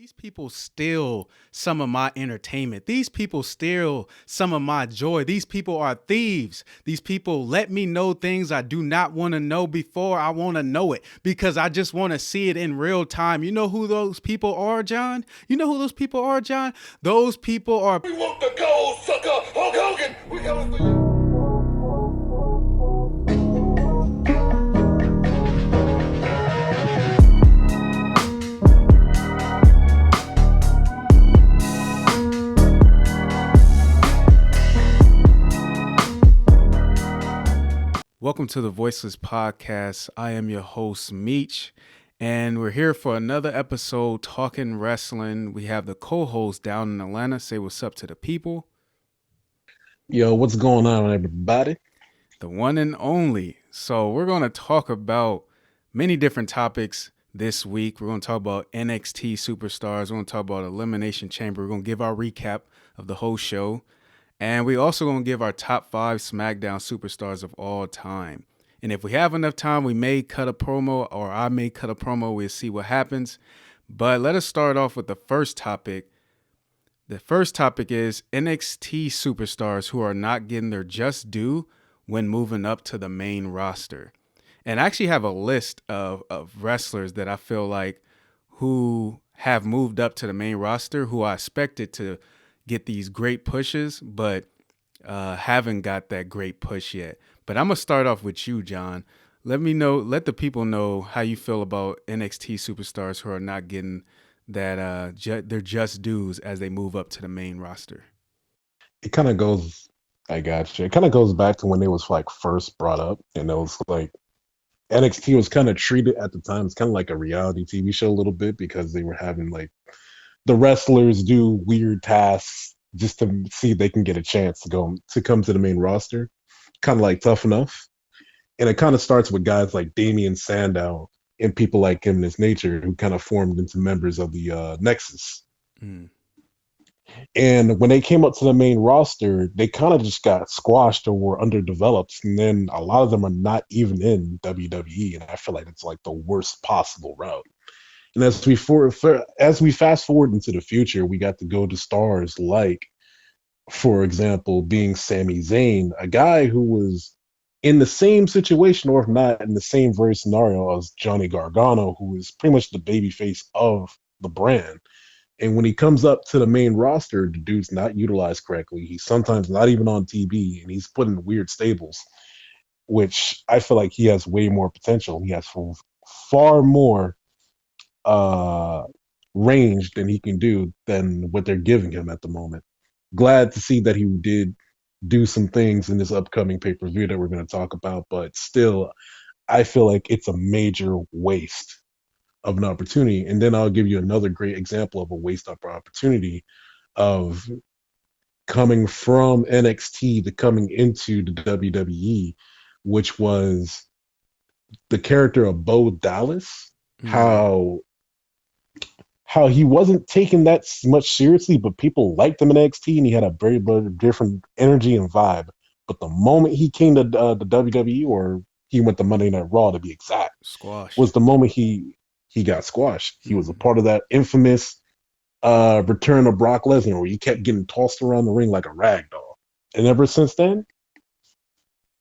These people steal some of my entertainment. These people steal some of my joy. These people are thieves. These people let me know things I do not want to know before I want to know it because I just want to see it in real time. You know who those people are, John? You know who those people are, John? Those people are... We want the gold, sucker! Hulk Hogan! We coming for you! Welcome to the Voiceless podcast. I am your host, Meech, and we're here for another episode talking wrestling. We have the co-host down in Atlanta. Say what's up to the people. Yo, what's going on, everybody? The one and only. So we're going to talk about many different topics this week. We're going to talk about NXT superstars. We're going to talk about Elimination Chamber. We're going to give our recap of the whole show. And we also going to give our top 5 Smackdown superstars of all time. And if we have enough time, we may cut a promo, or I may cut a promo. We'll see what happens. But let us start off with the first topic. The first topic is NXT superstars who are not getting their just due when moving up to the main roster. And I actually have a list of wrestlers that I feel like who have moved up to the main roster who I expected to get these great pushes, but haven't got that great push yet. But I'm going to start off with you, John. Let the people know how you feel about NXT superstars who are not getting that their just dues as they move up to the main roster. It kind of goes, I got you. It kind of goes back to when they was like first brought up, and it was like NXT was kind of treated at the time. It's kind of like a reality TV show a little bit because they were having like the wrestlers do weird tasks just to see if they can get a chance to come to the main roster, kind of like Tough Enough. And it kind of starts with guys like Damian Sandow and people like him in his nature who kind of formed into members of the Nexus. Mm. And when they came up to the main roster, they kind of just got squashed or were underdeveloped. And then a lot of them are not even in WWE. And I feel like it's like the worst possible route. And as we fast forward into the future, we got to go to stars like, for example, being Sami Zayn, a guy who was in the same situation, or if not in the same very scenario as Johnny Gargano, who is pretty much the babyface of the brand. And when he comes up to the main roster, the dude's not utilized correctly. He's sometimes not even on TV, and he's put in weird stables, which I feel like he has way more potential. He has far more range than he can do than what they're giving him at the moment. Glad to see that he did do some things in this upcoming pay-per-view that we're going to talk about, but still, I feel like it's a major waste of an opportunity. And then I'll give you another great example of a waste of opportunity of coming from NXT to coming into the WWE, which was the character of Bo Dallas. Mm. How he wasn't taken that much seriously, but people liked him in NXT, and he had a very different energy and vibe. But the moment he came to the WWE, or he went to Monday Night Raw to be exact, was the moment he got squashed. He was a part of that infamous return of Brock Lesnar, where he kept getting tossed around the ring like a rag doll. And ever since then,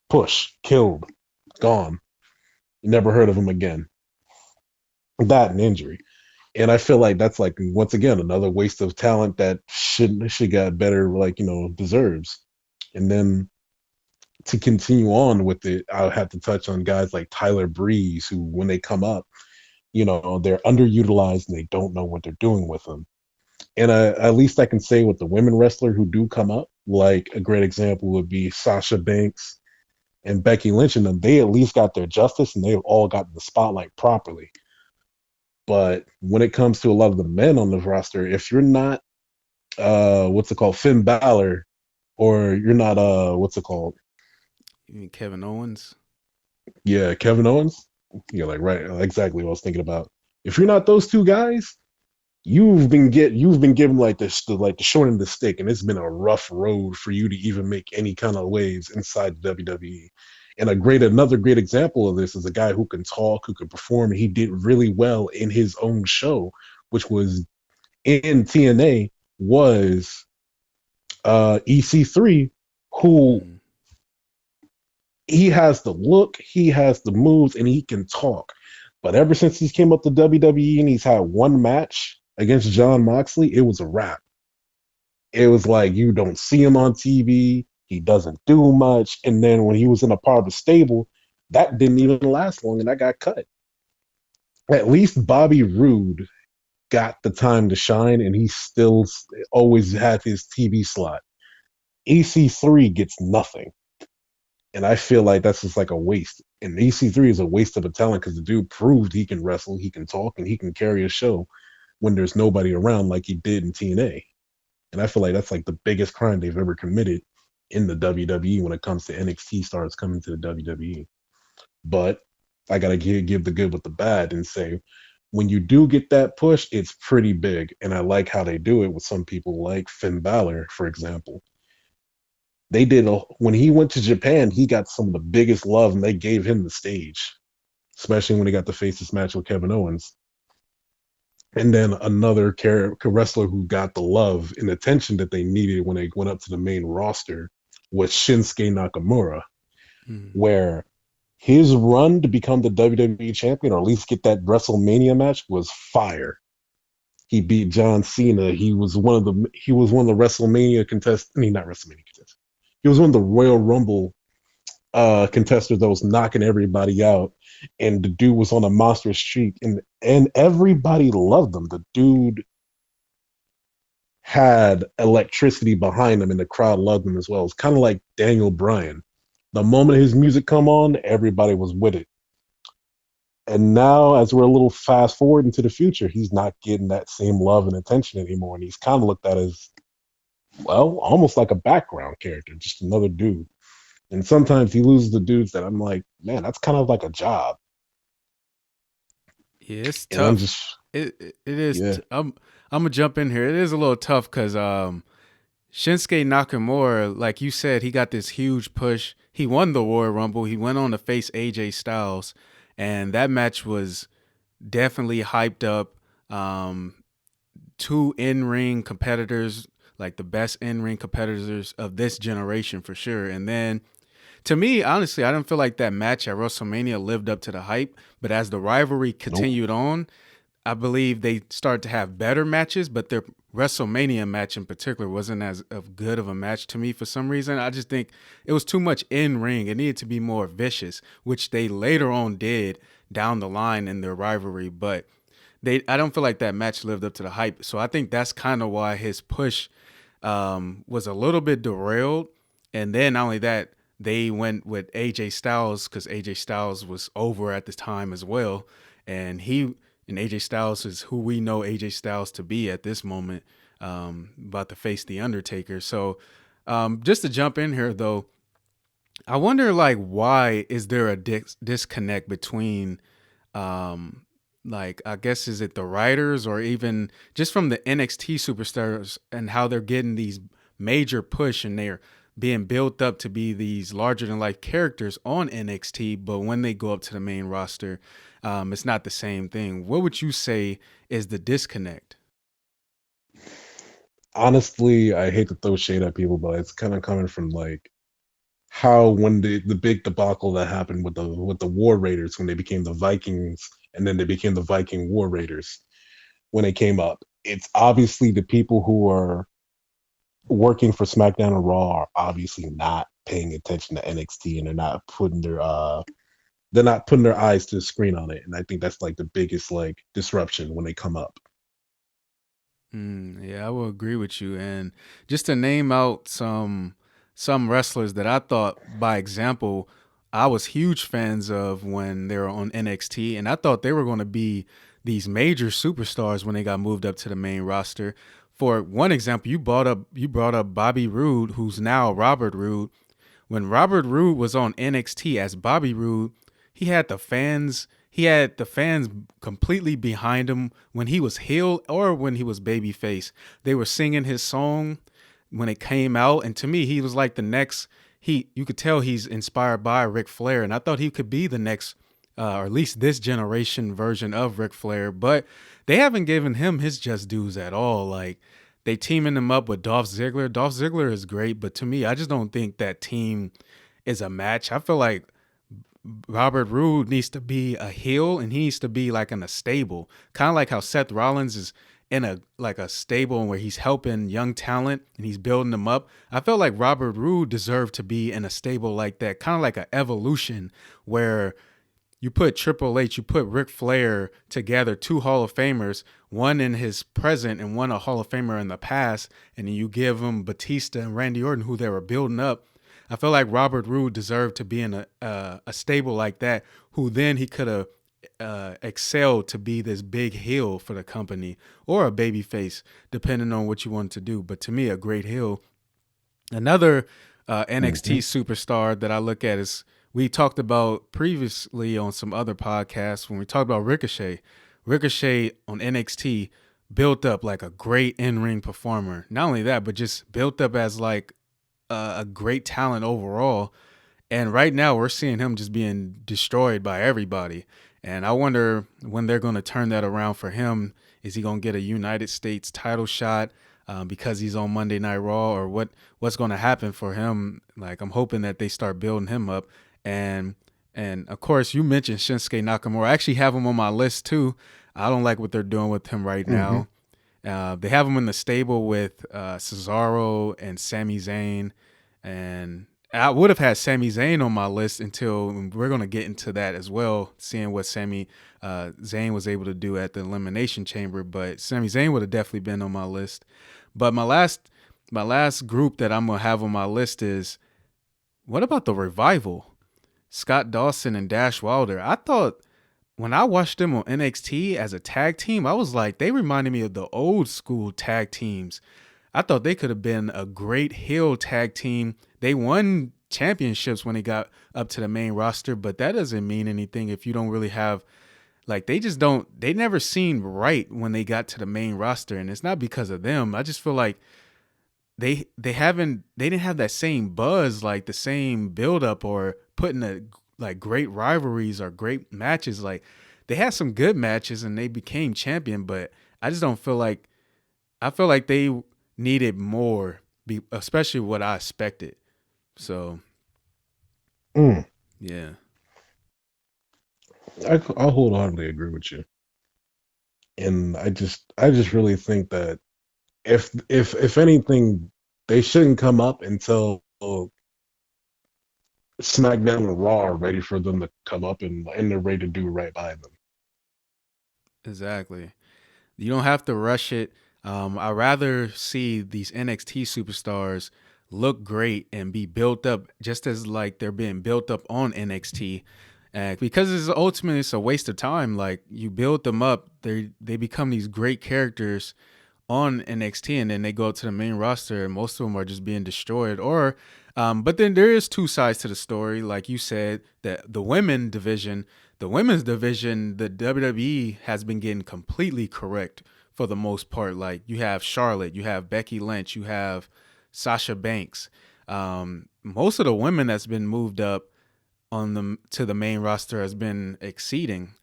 push, killed, gone. You never heard of him again. That and injury. And I feel like that's like, once again, another waste of talent that should got better, deserves. And then to continue on with it, I'll have to touch on guys like Tyler Breeze, who, when they come up, they're underutilized and they don't know what they're doing with them. And at least I can say with the women wrestler who do come up, like a great example would be Sasha Banks and Becky Lynch, and they at least got their justice and they've all gotten the spotlight properly. But when it comes to a lot of the men on the roster, if you're not, Finn Balor, or you're not, You mean Kevin Owens? Yeah, Kevin Owens. Yeah, like right, exactly what I was thinking about. If you're not those two guys, you've been given like the short end of the stick, and it's been a rough road for you to even make any kind of waves inside the WWE. And another great example of this is a guy who can talk, who can perform, and he did really well in his own show, which was in TNA was EC3, who Mm. he has the look, he has the moves, and he can talk. But ever since he's came up to WWE and he's had one match against John Moxley, it was a wrap. It was like you don't see him on TV, he doesn't do much, and then when he was in a part of the stable, that didn't even last long, and that got cut. At least Bobby Roode got the time to shine, and he still always had his TV slot. EC3 gets nothing. And I feel like that's just like a waste. And EC3 is a waste of a talent because the dude proved he can wrestle, he can talk, and he can carry a show when there's nobody around like he did in TNA. And I feel like that's like the biggest crime they've ever committed in the WWE when it comes to NXT stars coming to the WWE. But I gotta give the good with the bad and say when you do get that push, it's pretty big. And I like how they do it with some people like Finn Balor, for example. They did when he went to Japan, he got some of the biggest love, and they gave him the stage, especially when he got to face this match with Kevin Owens. And then another wrestler who got the love and attention that they needed when they went up to the main roster was Shinsuke Nakamura, Mm. where his run to become the WWE champion, or at least get that WrestleMania match, was fire. He beat John Cena. He was one of the WrestleMania contestants. I mean, not WrestleMania contestants. He was one of the Royal Rumble contestants that was knocking everybody out, and the dude was on a monster streak, and everybody loved him. The dude had electricity behind him, and the crowd loved him as well. It's kind of like Daniel Bryan. The moment his music come on, everybody was with it. And now, as we're a little fast forward into the future, he's not getting that same love and attention anymore, and he's kind of looked at as, well, almost like a background character, just another dude. And sometimes he loses the dudes that I'm like, man, that's kind of like a job. Yeah, it's And I'm tough. just, It is. yeah, I'm gonna jump in here. It is a little tough because Shinsuke Nakamura, like you said, he got this huge push. He won the Royal Rumble. He went on to face AJ Styles, and that match was definitely hyped up. Two in-ring competitors, like the best in-ring competitors of this generation for sure. And then to me, honestly, I didn't feel like that match at WrestleMania lived up to the hype. But as the rivalry nope, continued on, I believe they started to have better matches, but their WrestleMania match in particular wasn't as of good of a match to me for some reason. I just think it was too much in ring. It needed to be more vicious, which they later on did down the line in their rivalry. But I don't feel like that match lived up to the hype. So I think that's kind of why his push was a little bit derailed. And then not only that, they went with AJ Styles because AJ Styles was over at the time as well, and AJ Styles is who we know AJ Styles to be at this moment, about to face the Undertaker. So just to jump in here though, I wonder like why is there a disconnect between like I guess is it the writers or even just from the NXT superstars and how they're getting these major push and they're being built up to be these larger than life characters on NXT, but when they go up to the main roster, it's not the same thing. What would you say is the disconnect? honestly, I hate to throw shade at people, but it's kind of coming from like how when the big debacle that happened with the War Raiders when they became the Vikings and then they became the Viking War Raiders when they came up. It's obviously the people who are working for SmackDown and Raw are obviously not paying attention to NXT, and they're not putting their eyes to the screen on it. And I think that's like the biggest like disruption when they come up. Yeah, I will agree with you. And just to name out some wrestlers that I thought, by example, I was huge fans of when they were on NXT, and I thought they were going to be these major superstars when they got moved up to the main roster. For one example, you brought up Bobby Roode, who's now Robert Roode. When Robert Roode was on NXT as Bobby Roode, he had the fans completely behind him when he was heel or when he was babyface. They were singing his song when it came out, and to me, he was like the next. You could tell he's inspired by Ric Flair, and I thought he could be the next or at least this generation version of Ric Flair, but they haven't given him his just dues at all. Like they teaming him up with Dolph Ziggler. Dolph Ziggler is great, but to me, I just don't think that team is a match. I feel like Robert Roode needs to be a heel and he needs to be like in a stable, kind of like how Seth Rollins is in a like a stable where he's helping young talent and he's building them up. I felt like Robert Roode deserved to be in a stable like that, kind of like an evolution where you put Triple H, you put Ric Flair together, two Hall of Famers, one in his present and one a Hall of Famer in the past, and then you give them Batista and Randy Orton, who they were building up. I feel like Robert Roode deserved to be in a stable like that, who then he could have excelled to be this big heel for the company or a baby face, depending on what you want to do. But to me, a great heel. Another NXT Hmm. superstar that I look at is we talked about previously on some other podcasts when we talked about Ricochet. Ricochet on NXT built up like a great in-ring performer. Not only that, but just built up as like a great talent overall. And right now we're seeing him just being destroyed by everybody. And I wonder when they're going to turn that around for him. Is he going to get a United States title shot because he's on Monday Night Raw, or what's going to happen for him? Like I'm hoping that they start building him up. And and of course you mentioned Shinsuke Nakamura. I actually have him on my list too. I don't like what they're doing with him right Hmm. now. They have him in the stable with Cesaro and Sami Zayn, and I would have had Sami Zayn on my list until we're going to get into that as well, seeing what Sami Zayn was able to do at the Elimination Chamber. But Sami Zayn would have definitely been on my list. But my last group that I'm gonna have on my list is what about the Revival? Scott Dawson and Dash Wilder. I thought when I watched them on NXT as a tag team, I was like, they reminded me of the old school tag teams. I thought they could have been a great heel tag team. They won championships when they got up to the main roster, but that doesn't mean anything if you don't really have like they just don't they never seemed right when they got to the main roster, and it's not because of them. I just feel like they didn't have that same buzz, like the same build up or putting a like great rivalries or great matches. Like they had some good matches and they became champion, but I just don't feel like I feel like they needed more, especially what I expected. So Mm. yeah, I wholeheartedly agree with you, and I just really think that if anything, they shouldn't come up until SmackDown and Raw are ready for them to come up and they're ready to do right by them. exactly. You don't have to rush it. I rather see these NXT superstars look great and be built up just as like they're being built up on NXT. Because it's ultimately it's a waste of time. Like you build them up, they become these great characters on NXT, and then they go to the main roster, and most of them are just being destroyed. But then there is two sides to the story, like you said, that the women's division, the WWE has been getting completely correct for the most part. Like you have Charlotte, you have Becky Lynch, you have Sasha Banks. Most of the women that's been moved up on the to the main roster has been exceeding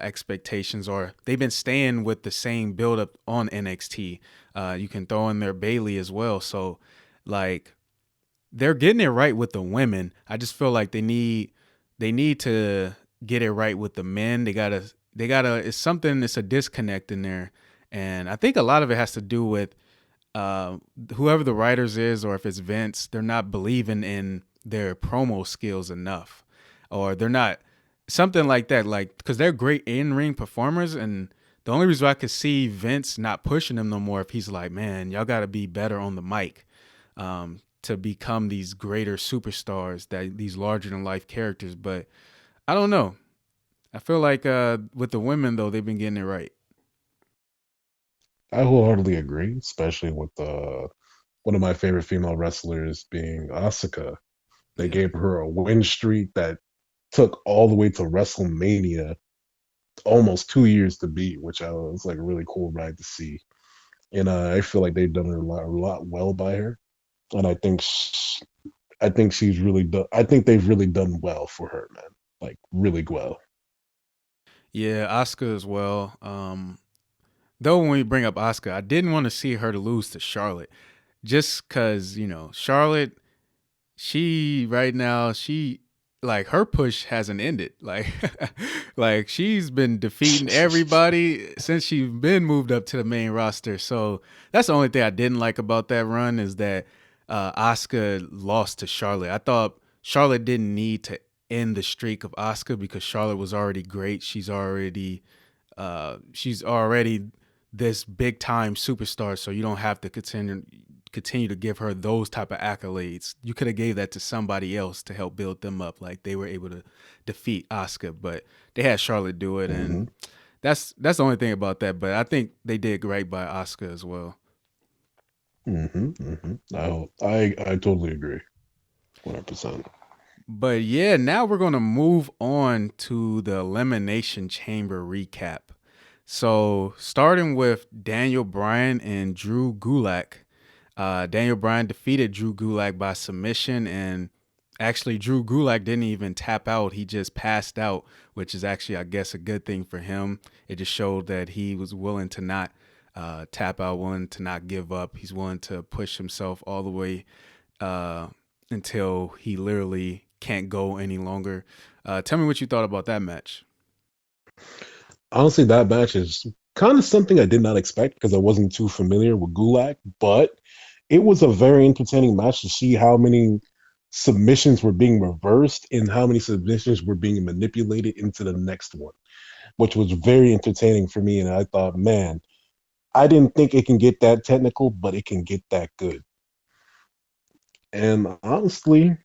expectations, or they've been staying with the same build up on NXT. You can throw in their Bailey as well. So, like, they're getting it right with the women. I just feel like they need to get it right with the men. They gotta. It's something. It's a disconnect in there, and I think a lot of it has to do with uh, whoever the writers is, or if it's Vince, they're not believing in their promo skills enough, or they're not something like that. Like because they're great in ring performers, and the only reason I could see Vince not pushing them no more if he's like, man, y'all got to be better on the mic to become these greater superstars, that these larger than life characters. But I don't know. I feel like with the women though, they've been getting it right. I wholeheartedly agree, especially with one of my favorite female wrestlers being Asuka. They Yeah. gave her a win streak that took all the way to WrestleMania, almost 2 years to beat, which I was like a really cool ride to see. And I feel like they've done a lot well by her, and I think she's really done. I think they've really done well for her, man. Like really well. Yeah, Asuka as well. Though when we bring up Asuka, I didn't want to see her to lose to Charlotte, just because Charlotte, she right now she like her push hasn't ended. Like like she's been defeating everybody since she's been moved up to the main roster. So that's the only thing I didn't like about that run is that Asuka lost to Charlotte. I thought Charlotte didn't need to end the streak of Asuka because Charlotte was already great. She's already this big time superstar, so you don't have to continue to give her those type of accolades. You could have gave that to somebody else to help build them up. Like they were able to defeat Asuka, but they had Charlotte do it, and Hmm. that's the only thing about that. But I think they did great by Asuka as well. I totally agree, 100%. But yeah, now we're gonna move on to the Elimination Chamber recap. So starting with Daniel Bryan and Drew Gulak. Daniel Bryan defeated Drew Gulak by submission, and actually Drew Gulak didn't even tap out. He just passed out, which is actually, I guess, a good thing for him. It just showed that he was willing to not tap out, willing to not give up. He's willing to push himself all the way uh, until he literally can't go any longer. Tell me what you thought about that match. Honestly, that match is kind of something I did not expect because I wasn't too familiar with Gulak, but it was a very entertaining match to see how many submissions were being reversed and how many submissions were being manipulated into the next one, which was very entertaining for me. And I thought, man, I didn't think it can get that technical, but it can get that good. And honestly,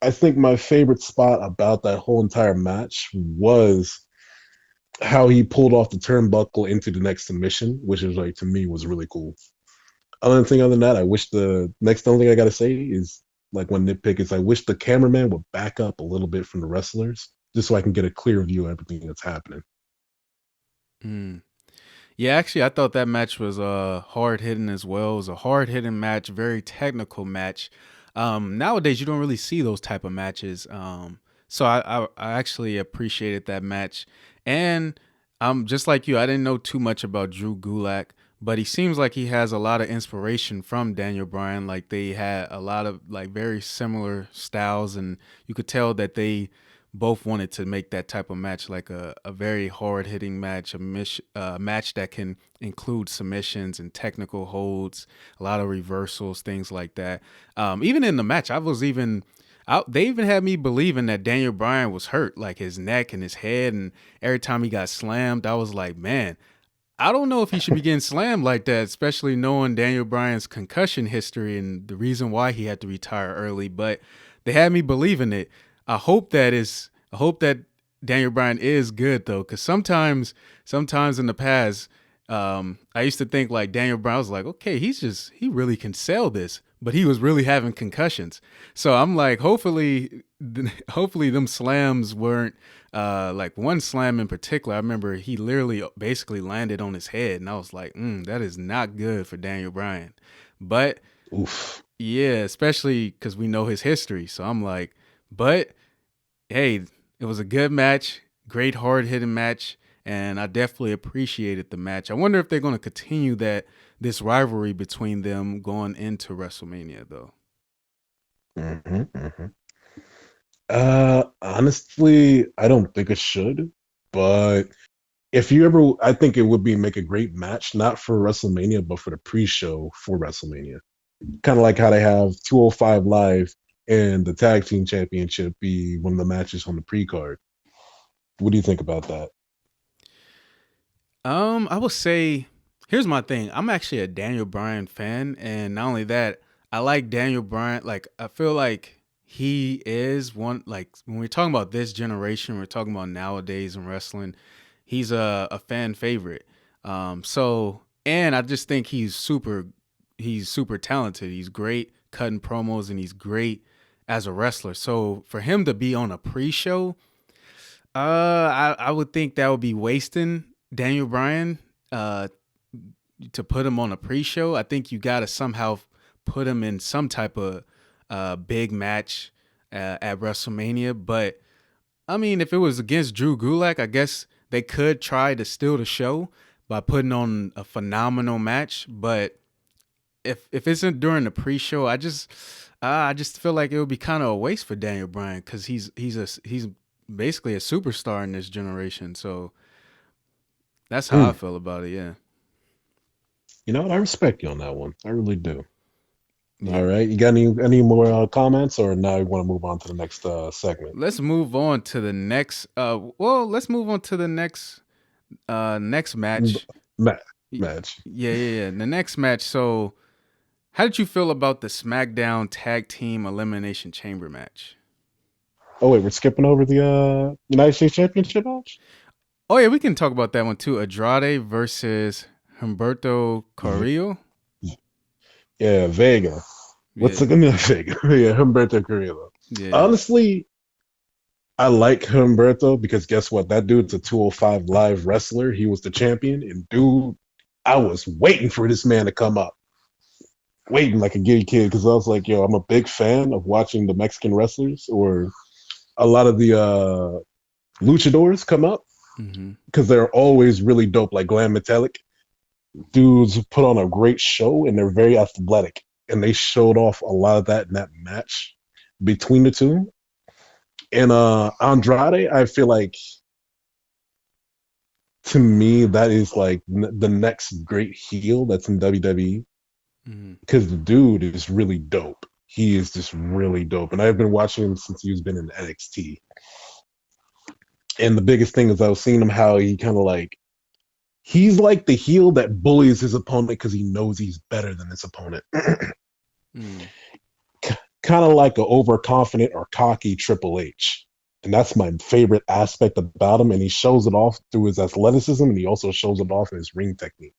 I think my favorite spot about that whole entire match was how he pulled off the turnbuckle into the next submission, which is like to me was really cool. Other than that, I wish the next only thing I gotta say is like one nitpick is I wish the cameraman would back up a little bit from the wrestlers just so I can get a clear view of everything that's happening. Mm. Yeah, actually, I thought that match was hard hitting as well. It was a hard hitting match, very technical match. Nowadays, you don't really see those type of matches. So I actually appreciated that match. And just like you, I didn't know too much about Drew Gulak, but he seems like he has a lot of inspiration from Daniel Bryan. Like they had a lot of like very similar styles, and you could tell that they both wanted to make that type of match like a very hard hitting match, a match that can include submissions and technical holds, a lot of reversals, things like that. Even in the match, I was even out. They even had me believing that Daniel Bryan was hurt, like his neck and his head, and every time he got slammed, I was like, man, I don't know if he should be getting slammed like that, especially knowing Daniel Bryan's concussion history and the reason why he had to retire early. But they had me believing it. I hope that Daniel Bryan is good though, because sometimes in the past, I used to think like Daniel Bryan was like, okay, he really can sell this, but he was really having concussions. So I'm like, hopefully them slams weren't like one slam in particular. I remember he literally basically landed on his head, and I was like, that is not good for Daniel Bryan. But Oof. yeah, especially because we know his history. So I'm like, but hey, it was a good match, great hard hitting match, and I definitely appreciated the match. I wonder if they're going to continue this rivalry between them going into WrestleMania though. Hmm. Hmm. Honestly, I don't think it should, but if you ever, I think it would be make a great match, not for WrestleMania, but for the pre-show for WrestleMania. Kind of like how they have 205 Live and the Tag Team Championship be one of the matches on the pre-card. What do you think about that? I would say here's my thing. I'm actually a Daniel Bryan fan, and not only that, I like Daniel Bryan. Like I feel like he is one. Like when we're talking about this generation, we're talking about nowadays in wrestling. He's a fan favorite. And I just think he's super talented. He's great cutting promos, and he's great as a wrestler. So for him to be on a pre-show, I would think that would be wasting Daniel Bryan. Uh, to put him on a pre-show, I think you got to somehow put him in some type of big match at WrestleMania. But I mean, if it was against Drew Gulak, I guess they could try to steal the show by putting on a phenomenal match, but if it's not during the pre-show, I just feel like it would be kind of a waste for Daniel Bryan because he's basically a superstar in this generation. So that's how I Mm. feel about it. Yeah, You know what? I respect you on that one. I really do. All yeah. right. You got any more comments, or now you want to move on to the next segment? Let's move on to the next. Well, let's move on to the next match. Ma- Y- Match. yeah. The next match. So, how did you feel about the SmackDown Tag Team Elimination Chamber match? Oh wait, we're skipping over the United States Championship match. Oh yeah, we can talk about that one too. Andrade versus Humberto Yeah, Carrillo. yeah, Vega. What's Yeah, the name of Vega? Yeah, Humberto Carrillo. yeah. Honestly, I like Humberto because guess what? That dude's a 205 live wrestler. He was the champion, and dude, I was waiting for this man to come up, waiting like a giddy kid because I was like, yo, I'm a big fan of watching the Mexican wrestlers or a lot of the luchadors come up Mm-hmm. because they're always really dope, like Glam Metallic. Dudes put on a great show and they're very athletic. And they showed off a lot of that in that match between the two. And Andrade, I feel like to me, that is like the next great heel that's in WWE Mm-hmm. because the dude is really dope. He is just really dope. And I've been watching him since he's been in NXT. And the biggest thing is I was seeing him how he kind of like he's like the heel that bullies his opponent because he knows he's better than his opponent. Mm-hmm. Kind of like an overconfident or cocky Triple H. And that's my favorite aspect about him. And he shows it off through his athleticism and he also shows it off in his ring technique.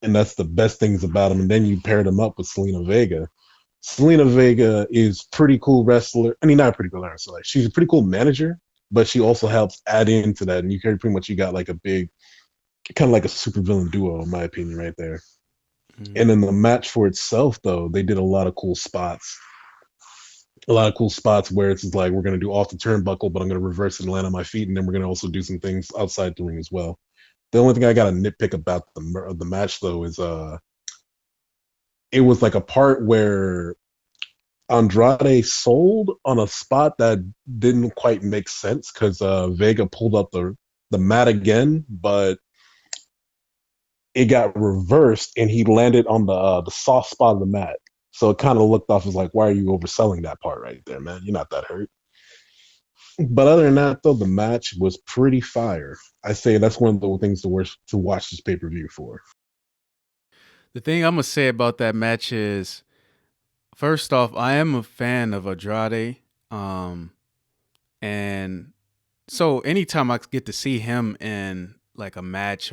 And that's the best things about him. And then you paired him up with Selena Vega. Selena Vega is pretty cool wrestler. I mean, not a pretty cool wrestler. Like, she's a pretty cool manager, but she also helps add into that. And you carry pretty much you got like a big kind of like a supervillain duo, in my opinion, right there. And in the match for itself, though, they did a lot of cool spots. A lot of cool spots where it's like we're gonna do off the turnbuckle, but I'm gonna reverse it and land on my feet, and then we're gonna also do some things outside the ring as well. The only thing I got to nitpick about the match though is it was like a part where Andrade sold on a spot that didn't quite make sense because Vega pulled up the mat again, but it got reversed and he landed on the soft spot of the mat. So it kind of looked off as like, why are you overselling that part right there, man? You're not that hurt. But other than that, though, the match was pretty fire. I say that's one of the things to watch this pay per view for. The thing I'm gonna say about that match is, first off, I am a fan of Andrade, and so anytime I get to see him in like a match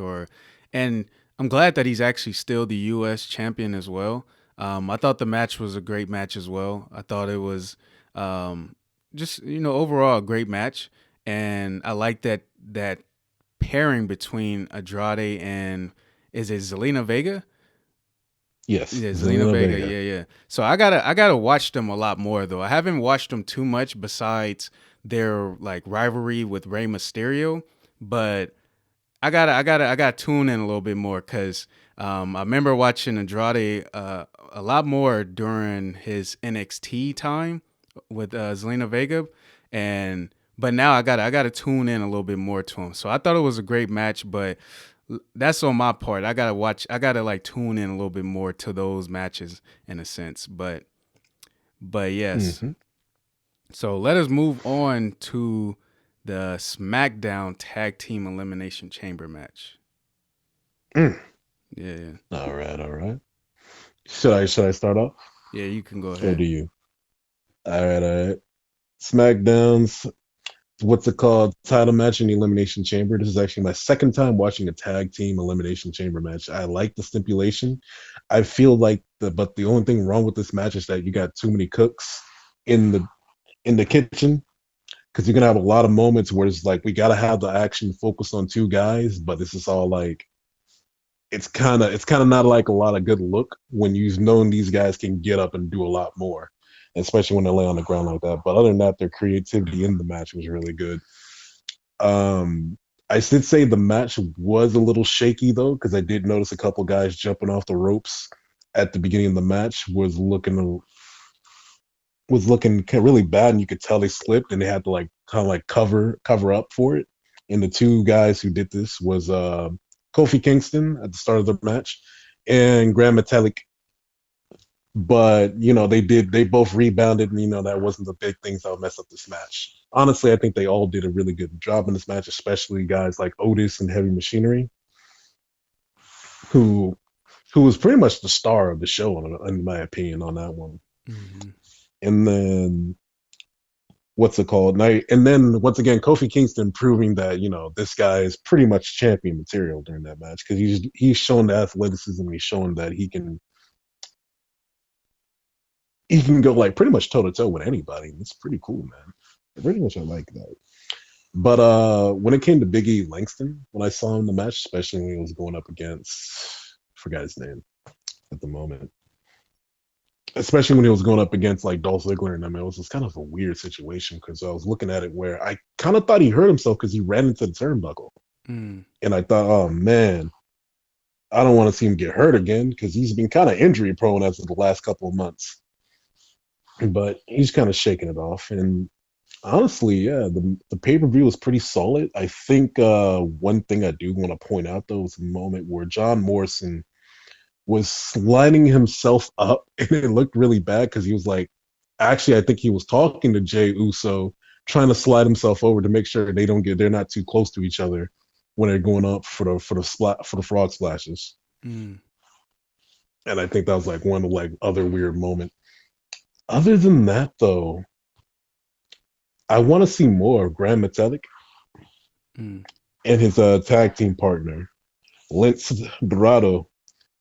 and I'm glad that he's actually still the U.S. champion as well. I thought the match was a great match as well. I thought it was just overall a great match, and I like that pairing between Andrade and is it Zelina Vega? Yes, Yeah, Zelina Zelina Vega. Vega. Yeah. So I gotta watch them a lot more though. I haven't watched them too much besides their like rivalry with Rey Mysterio, but I gotta tune in a little bit more because I remember watching Andrade a lot more during his NXT time with Zelina Vega, and but now I gotta tune in a little bit more to him. So I thought it was a great match, but that's on my part. I gotta like tune in a little bit more to those matches in a sense. But yes. Hmm. So let us move on to the SmackDown Tag Team Elimination Chamber match. Mm. Yeah. All right, all right. Should I start off Yeah, you can go or ahead. do you? All right. SmackDown's what's it called? Title match in the Elimination Chamber. This is actually my second time watching a tag team Elimination Chamber match. I like the stipulation. I feel like but the only thing wrong with this match is that you got too many cooks in the kitchen because you're gonna have a lot of moments where it's like we gotta have the action focused on two guys, but this is all like it's kind of not like a lot of good look when you've known these guys can get up and do a lot more, especially when they lay on the ground like that. But other than that, their creativity in the match was really good. I did say the match was a little shaky though, because I did notice a couple guys jumping off the ropes at the beginning of the match was looking really bad, and you could tell they slipped, and they had to like kind of like cover up for it. And the two guys who did this was Kofi Kingston at the start of the match and Grand Metalik. But they both rebounded, and that wasn't the big things that would mess up this match. Honestly, I think they all did a really good job in this match, especially guys like Otis and Heavy Machinery, who who was pretty much the star of the show, in my opinion, on that one. Mm-hmm. And then what's it called? And then once again, Kofi Kingston proving that this guy is pretty much champion material during that match, because he's shown the athleticism. He's shown that he can go like pretty much toe to toe with anybody. It's pretty cool, man. Pretty much I like that. But when it came to Big E Langston, when I saw him in the match, especially when he was going up against, I forgot his name at the moment, especially when he was going up against like Dolph Ziggler, and it was just kind of a weird situation, because I was looking at it where I kind of thought he hurt himself because he ran into the turnbuckle, and I thought, oh man, I don't want to see him get hurt again, because he's been kind of injury prone as of the last couple of months. But he's kind of shaking it off, and honestly, yeah, the pay per view was pretty solid. I think one thing I do want to point out though was a moment where John Morrison was sliding himself up, and it looked really bad, because he was like, actually, I think he was talking to Jey Uso, trying to slide himself over to make sure they're not too close to each other when they're going up for the frog splashes. Mm. And I think that was like one of like other weird moment. Other than that, though, I want to see more of Grand Metalik Mm. and his tag team partner, Lince Dorado,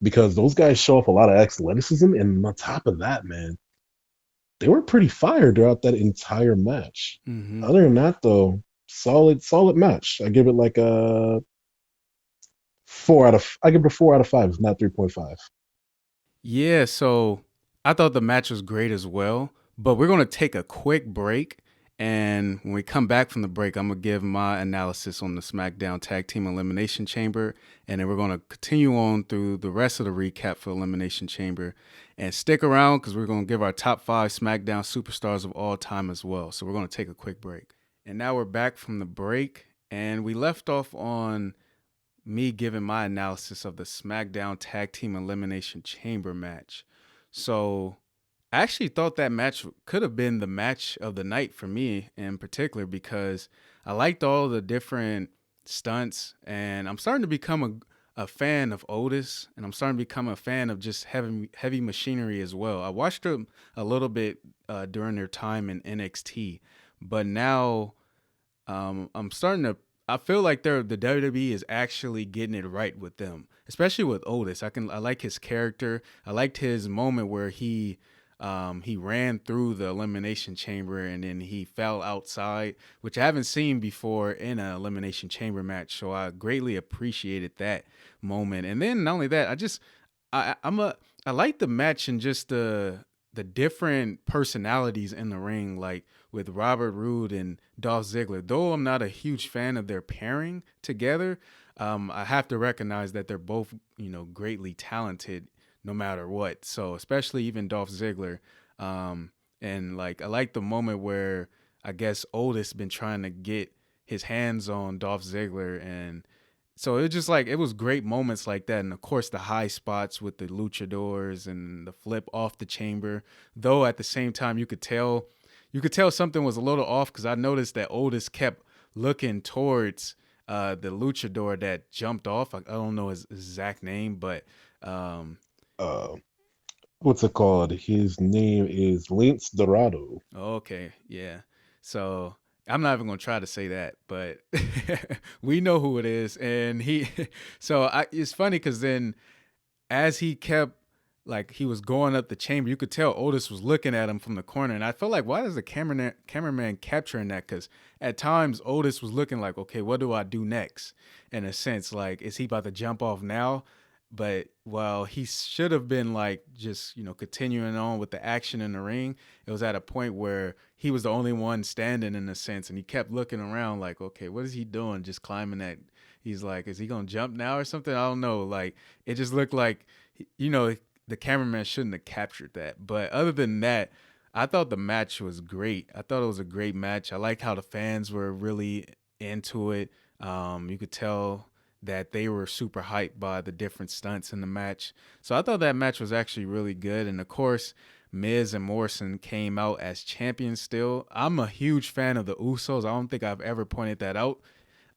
because those guys show off a lot of athleticism. And on top of that, man, they were pretty fired throughout that entire match. Mm-hmm. Other than that, though, solid match. I give it like a 4 out of. I give it a 4 out of 5. It's not 3.5. Yeah, so I thought the match was great as well, but we're going to take a quick break. And when we come back from the break, I'm going to give my analysis on the Smackdown Tag Team Elimination Chamber. And then we're going to continue on through the rest of the recap for Elimination Chamber. And stick around, because we're going to give our top 5 Smackdown superstars of all time as well. So we're going to take a quick break. And now we're back from the break. And we left off on me giving my analysis of the Smackdown Tag Team Elimination Chamber match. So I actually thought that match could have been the match of the night for me in particular, because I liked all the different stunts, and I'm starting to become a fan of Otis, and I'm starting to become a fan of just heavy machinery as well. I watched them a little bit during their time in NXT, but now I'm starting to. I feel like the WWE is actually getting it right with them, especially with Otis. I like his character. I liked his moment where he ran through the Elimination Chamber and then he fell outside, which I haven't seen before in an Elimination Chamber match. So I greatly appreciated that moment. And then not only that, I like the match and just the different personalities in the ring, like with Robert Roode and Dolph Ziggler. Though I'm not a huge fan of their pairing together, I have to recognize that they're both, greatly talented no matter what. So especially even Dolph Ziggler. And like, I like the moment where I guess Otis been trying to get his hands on Dolph Ziggler, and so it was just like, it was great moments like that. And of course the high spots with the luchadors and the flip off the chamber, though at the same time you could tell something was a little off, because I noticed that Otis kept looking towards the luchador that jumped off. I don't know his exact name, but Uh, what's it called? His name is Lince Dorado. okay, yeah. So I'm not even gonna try to say that, but we know who it is, and he. So it's funny, because then as he kept, like, he was going up the chamber, you could tell Otis was looking at him from the corner, and I felt like, why is the cameraman capturing that? Because at times Otis was looking like, okay, what do I do next? In a sense, like, is he about to jump off now? But while he should have been like just continuing on with the action in the ring, it was at a point where he was the only one standing in a sense, and he kept looking around like, okay, what is he doing? Just climbing that. He's like, is he gonna jump now or something? I don't know. Like it just looked like the cameraman shouldn't have captured that. But other than that, I thought the match was great. I thought it was a great match. I like how the fans were really into it. You could tell that they were super hyped by the different stunts in the match. So I thought that match was actually really good. And of course, Miz and Morrison came out as champions still. I'm a huge fan of the Usos. I don't think I've ever pointed that out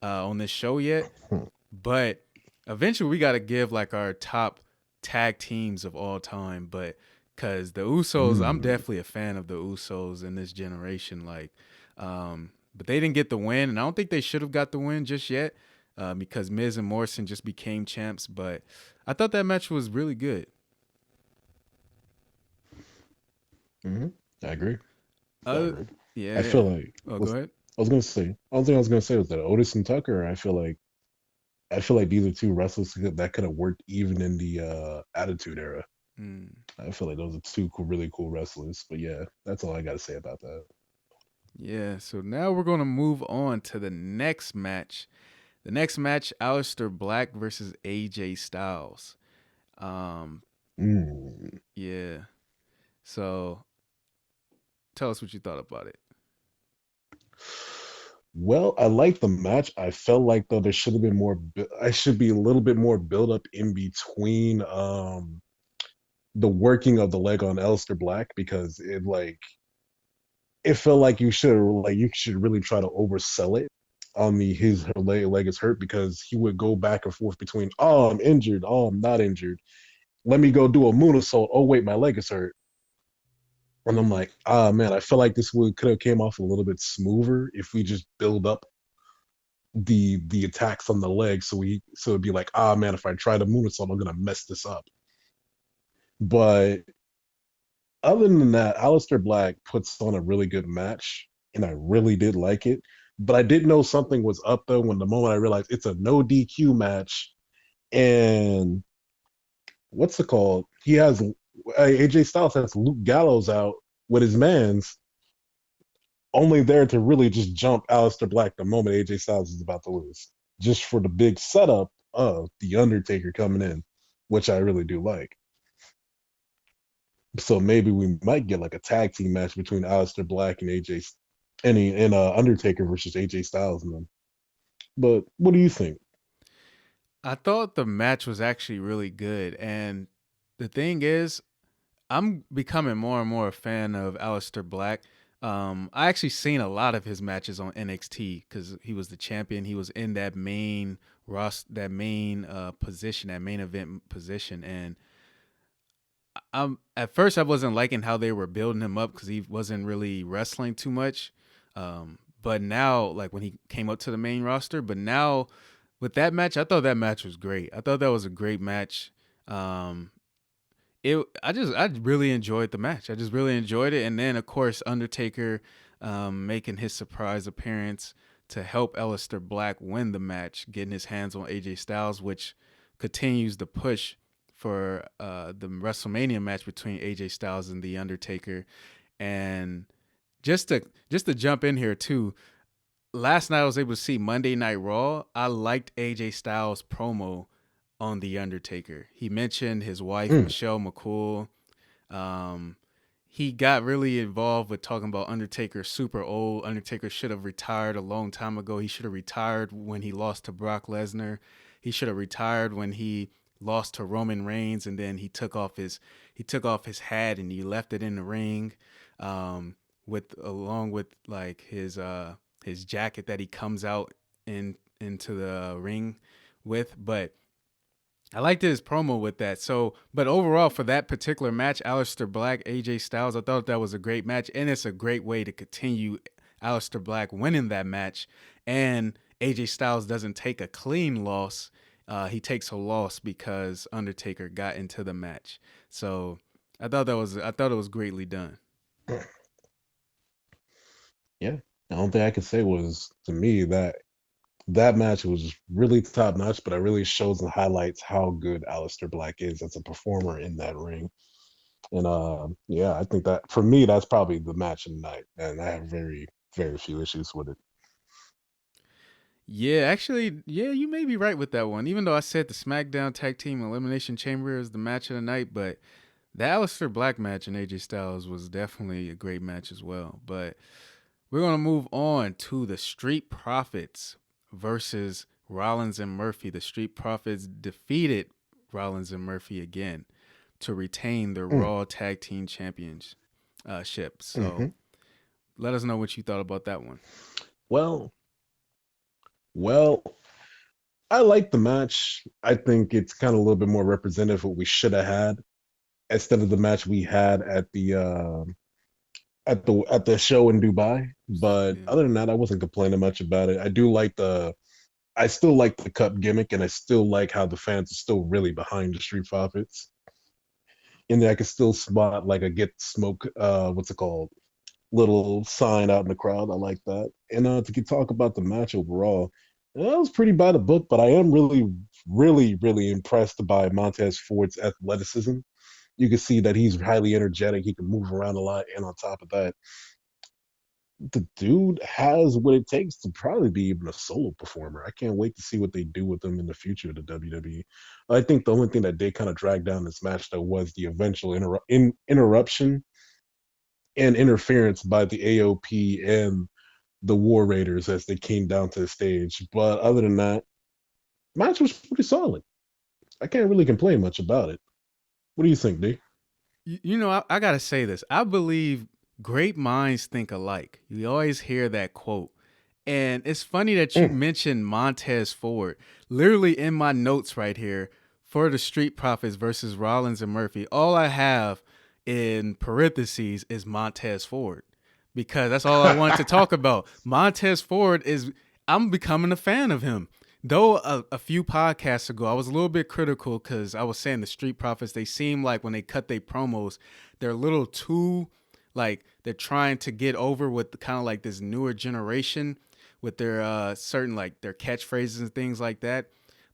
on this show yet. But eventually we got to give like our top tag teams of all time. But because the Usos, I'm Mm. definitely a fan of the Usos in this generation. But they didn't get the win, and I don't think they should have got the win just yet because Miz and Morrison just became champs. But I thought that match was really good. Hmm. I agree. I Uh, agree. I yeah. feel like Oh, go ahead. I was gonna say. Only thing I was gonna say was that Otis and Tucker. I feel like these are two wrestlers that could have worked even in the Attitude Era. Mm. I feel like those are two really cool wrestlers. But yeah, that's all I got to say about that. Yeah. So now we're gonna move on to the next match. The next match, Aleister Black versus AJ Styles. Um, Mm. yeah. So tell us what you thought about it. Well, I like the match. I felt like though there should have been more. I should be a little bit more build up in between the working of the leg on Elster Black because it felt like you should really try to oversell it on the his her leg is hurt because he would go back and forth between I'm injured, I'm not injured. Let me go do a moonsault. Oh wait, my leg is hurt. And I'm like, ah man, I feel like this would could have came off a little bit smoother if we just build up the attacks on the leg so it'd be like, ah man, if I try the moonsault, I'm gonna mess this up. But other than that, Aleister Black puts on a really good match, and I really did like it. But I did know something was up though when the moment I realized it's a no DQ match, and what's it called? He has AJ Styles has Luke Gallows out with his man's, only there to really just jump Aleister Black the moment AJ Styles is about to lose, just for the big setup of the Undertaker coming in, which I really do like. So maybe we might get like a tag team match between Aleister Black and AJ and Undertaker versus AJ Styles and them. But what do you think? I thought the match was actually really good, and the thing is, I'm becoming more and more a fan of Aleister Black. I actually seen a lot of his matches on NXT because he was the champion. He was in that main that main position, that main event position, and at first I wasn't liking how they were building him up because he wasn't really wrestling too much. But now, like when he came up to the main roster, but now with that match, I thought that match was great. I thought that was a great match. Um, I really enjoyed the match. I just really enjoyed it, and then of course Undertaker making his surprise appearance to help Aleister Black win the match, getting his hands on AJ Styles, which continues the push for the WrestleMania match between AJ Styles and the Undertaker. And just to jump in here too, last night I was able to see Monday Night Raw. I liked AJ Styles promo on The Undertaker. He mentioned his wife, Mm. Michelle McCool. Um, he got really involved with talking about Undertaker super old. Undertaker should have retired a long time ago. He should have retired when he lost to Brock Lesnar. He should have retired when he lost to Roman Reigns, and then he took off his hat and he left it in the ring, with along with like his jacket that he comes out into the ring with. But I liked his promo with that. So, but overall, for that particular match, Aleister Black, AJ Styles, I thought that was a great match, and it's a great way to continue Aleister Black winning that match. And AJ Styles doesn't take a clean loss; he takes a loss because Undertaker got into the match. So, I thought it was greatly done. Yeah. The only thing I could say was to me that That match was really top notch, but it really shows and highlights how good Aleister Black is as a performer in that ring. And yeah, I think that for me, that's probably the match of the night, and I have very few issues with it. Yeah, actually, yeah, you may be right with that one. Even though I said the SmackDown Tag Team Elimination Chamber is the match of the night, but the Aleister Black match and AJ Styles was definitely a great match as well. But we're going to move on to the Street Profits versus Rollins and Murphy. The Street Profits defeated Rollins and Murphy again to retain the Mm, Raw Tag Team Championships. So hmm let us know what you thought about that one. Well, well, I like the match. I think it's kind of a little bit more representative of what we should have had instead of the match we had at the show in Dubai. But Yeah. other than that, I wasn't complaining much about it. I still like the cup gimmick, and I still like how the fans are still really behind the Street Profits. And I can still spot like a get smoke, what's it called? Little sign out in the crowd. I like that. And to talk about the match overall, that was pretty by the book, but I am really impressed by Montez Ford's athleticism. You can see that he's highly energetic. He can move around a lot, and on top of that, the dude has what it takes to probably be even a solo performer. I can't wait to see what they do with him in the future of the WWE. I think the only thing that they kind of dragged down this match though was the eventual interruption and interference by the AOP and the War Raiders as they came down to the stage. But other than that, match was pretty solid. I can't really complain much about it. What do you think, D? I got to say this. I believe great minds think alike. You always hear that quote. And it's funny that you Mm, mentioned Montez Ford. Literally in my notes right here for the Street Profits versus Rollins and Murphy, all I have in parentheses is Montez Ford because that's all I want to talk about. Montez Ford is, I'm becoming a fan of him. Though a few podcasts ago, I was a little bit critical because I was saying the Street Profits, they seem like when they cut their promos, they're a little too, like, they're trying to get over with kind of like this newer generation with their certain like their catchphrases and things like that.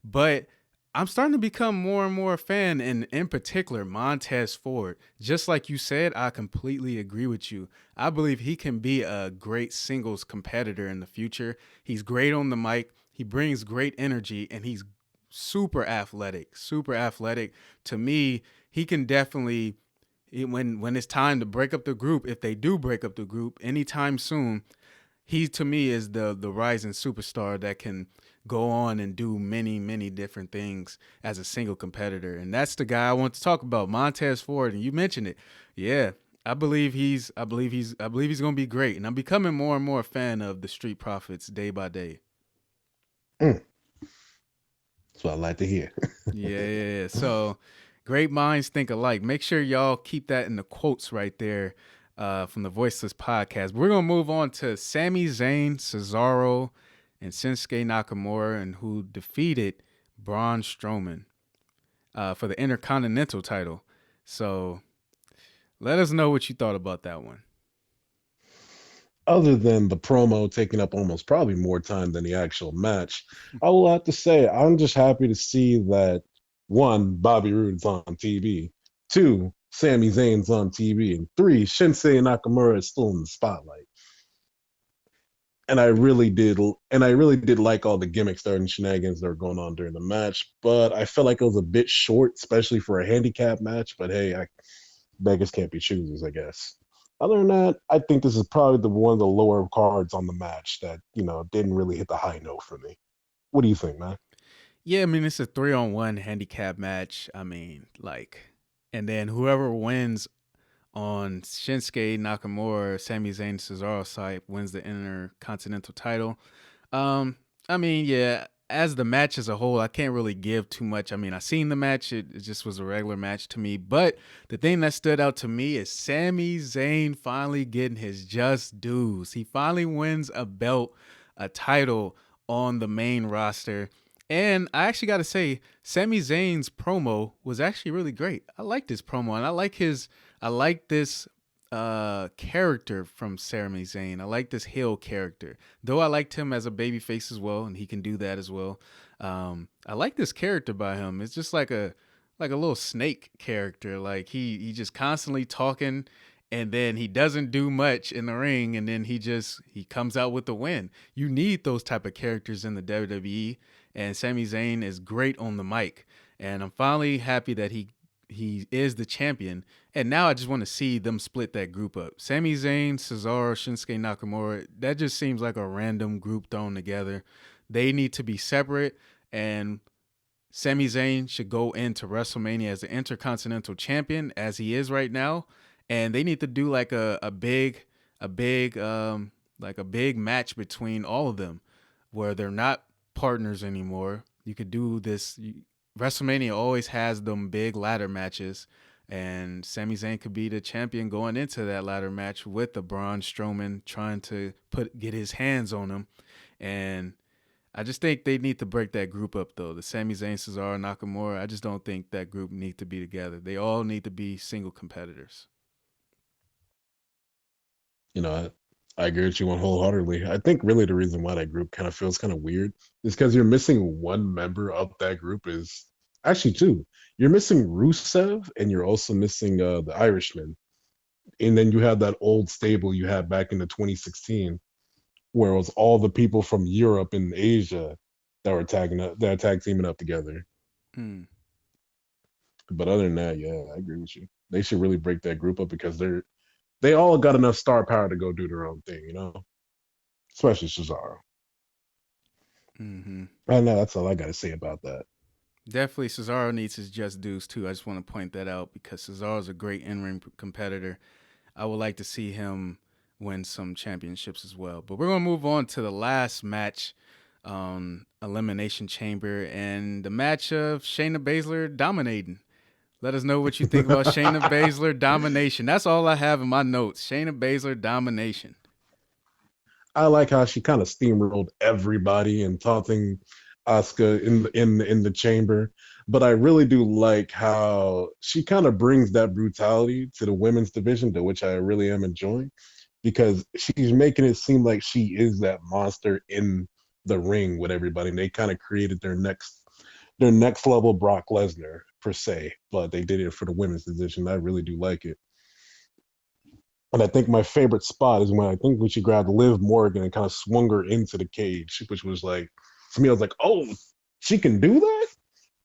But I'm starting to become more and more a fan, and in particular, Montez Ford. Just like you said, I completely agree with you. I believe he can be a great singles competitor in the future. He's great on the mic. He brings great energy, and he's super athletic. Super athletic. To me, he can definitely when it's time to break up the group, if they do break up the group anytime soon, he to me is the rising superstar that can go on and do many different things as a single competitor, and that's the guy I want to talk about, Montez Ford. And you mentioned it, yeah. I believe he's going to be great, and I'm becoming more and more a fan of the Street Profits day by day. mm. That's what I like to hear. Yeah. So, great minds think alike. Make sure y'all keep that in the quotes right there from the Voiceless podcast. We're gonna move on to Sami Zayn, Cesaro, and Shinsuke Nakamura, and who defeated Braun Strowman for the Intercontinental title. So, let us know what you thought about that one. Other than the promo taking up almost probably more time than the actual match, I will have to say I'm just happy to see that one, Bobby Roode's on TV, two, Sami Zayn's on TV, and three, Shinsuke Nakamura is still in the spotlight. And I really did like all the gimmicks there and shenanigans that were going on during the match, but I felt like it was a bit short, especially for a handicap match. But hey, beggars can't be choosers, I guess. Other than that, I think this is probably the one of the lower cards on the match that didn't really hit the high note for me. What do you think, man? Yeah, I mean it's a 3-on-1 handicap match. I mean, like, and then whoever wins on Shinsuke Nakamura, Sami Zayn, Cesaro side wins the Intercontinental title. I mean, yeah, as the match as a whole, I can't really give too much. I mean, I seen the match; it just was a regular match to me. But the thing that stood out to me is Sami Zayn finally getting his just dues. He finally wins a belt, a title on the main roster. And I actually got to say, Sami Zayn's promo was actually really great. I like this promo, and I like this character from Sami Zayn. I like this heel character. Though I liked him as a babyface as well, and he can do that as well. I like this character by him. It's just like a little snake character. Like he just constantly talking, and then he doesn't do much in the ring, and then he comes out with the win. You need those type of characters in the WWE, and Sami Zayn is great on the mic. And I'm finally happy that he is the champion. And now I just want to see them split that group up. Sami Zayn, Cesaro, Shinsuke Nakamura, that just seems like a random group thrown together. They need to be separate, and Sami Zayn should go into WrestleMania as the Intercontinental Champion, as he is right now. And they need to do like a big like a big match between all of them where they're not partners anymore. You could do this. WrestleMania always has them big ladder matches, and Sami Zayn could be the champion going into that ladder match with the Braun Strowman trying to get his hands on him. And I just think they need to break that group up, though. The Sami Zayn, Cesaro, Nakamura. I just don't think that group need to be together. They all need to be single competitors. You know, I agree with you one wholeheartedly. I think really the reason why that group kind of feels kind of weird is because you're missing one member of that group. Is actually two. You're missing Rusev, and you're also missing the Irishman. And then you have that old stable you had back in the 2016, where it was all the people from Europe and Asia that were tag teaming up together. Hmm. But other than that, yeah, I agree with you. They should really break that group up because they all got enough star power to go do their own thing, you know? Especially Cesaro. Mm-hmm. I know that's all I got to say about that. Definitely, Cesaro needs his just dues too. I just want to point that out because Cesaro is a great in-ring competitor. I would like to see him win some championships as well. But we're gonna move on to the last match, Elimination Chamber, and the match of Shayna Baszler dominating. Let us know what you think about Shayna Baszler domination. That's all I have in my notes. Shayna Baszler domination. I like how she kind of steamrolled everybody and taunting Asuka in the chamber. But I really do like how she kind of brings that brutality to the women's division, to which I really am enjoying, because she's making it seem like she is that monster in the ring with everybody. And they kind of created their next level Brock Lesnar per se, but they did it for the women's division. I really do like it. And I think my favorite spot is when she grabbed Liv Morgan and kind of swung her into the cage, which was like, to me, I was like, oh, she can do that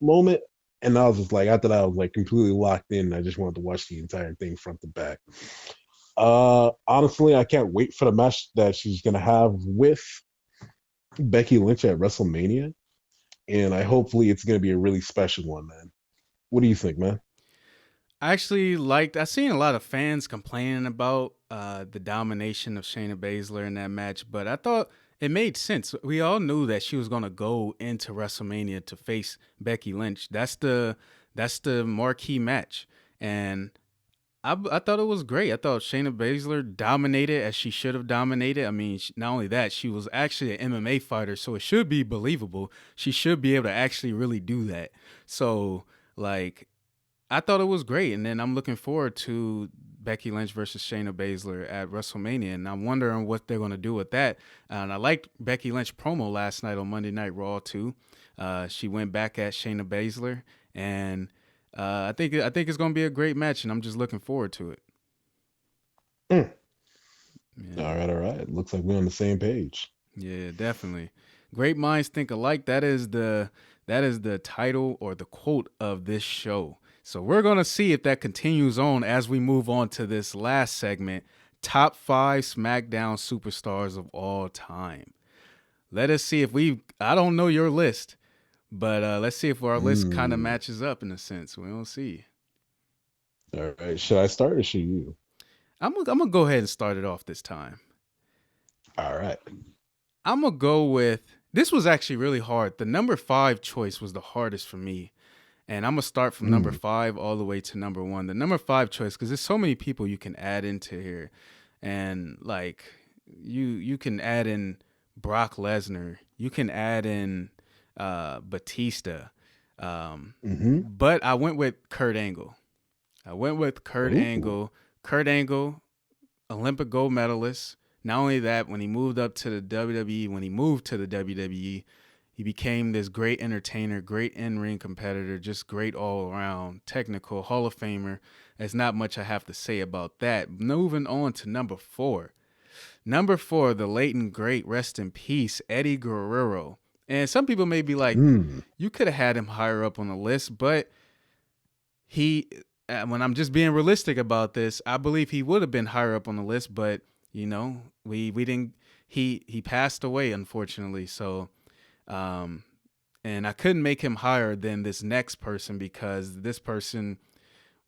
moment. And I was just like, after that, I was like completely locked in. I just wanted to watch the entire thing front to back. Honestly, I can't wait for the match that she's gonna have with Becky Lynch at WrestleMania, and hopefully it's gonna be a really special one, man. What do you think, man? I've seen a lot of fans complaining about the domination of Shayna Baszler in that match, but I thought it made sense. We all knew that she was going to go into WrestleMania to face Becky Lynch. That's the marquee match. And I thought it was great. I thought Shayna Baszler dominated as she should have dominated. I mean, not only that, she was actually an MMA fighter, so it should be believable. She should be able to actually really do that. So, like, I thought it was great, and then I'm looking forward to Becky Lynch versus Shayna Baszler at WrestleMania, and I'm wondering what they're going to do with that. And I liked Becky Lynch promo last night on Monday Night Raw too. She went back at Shayna Baszler, and I think it's going to be a great match, and I'm just looking forward to it. Mm. Yeah, All right, all right. Looks like we're on the same page. yeah, definitely. Great minds think alike. That is the title or the quote of this show. So we're going to see if that continues on as we move on to this last segment, top 5 SmackDown superstars of all time. Let us see if I don't know your list, but let's see if our list kind of Mm. matches up in a sense. We'll see. All right. Should I start or should you? I'm gonna go ahead and start it off this time. All right. I'm gonna go with, this was actually really hard. The number 5 choice was the hardest for me. And I'm gonna start from number Mm. 5 all the way to number 1. The number 5 choice, because there's so many people you can add into here, and like you can add in Brock Lesnar, you can add in Batista, Mm-hmm. but I went with Kurt Angle. I went with Kurt Ooh. Angle. Kurt Angle. Olympic gold medalist. Not only that, when he moved up to the WWE, when he moved to the WWE, he became this great entertainer, great in-ring competitor, just great all around, technical Hall of Famer. There's not much I have to say about that. Moving on to number 4. Number 4, the late and great, rest in peace, Eddie Guerrero. And some people may be like, Mm. you could have had him higher up on the list, but he, when I'm just being realistic about this, I believe he would have been higher up on the list, but we didn't. He passed away, unfortunately. So, um, and I couldn't make him higher than this next person because this person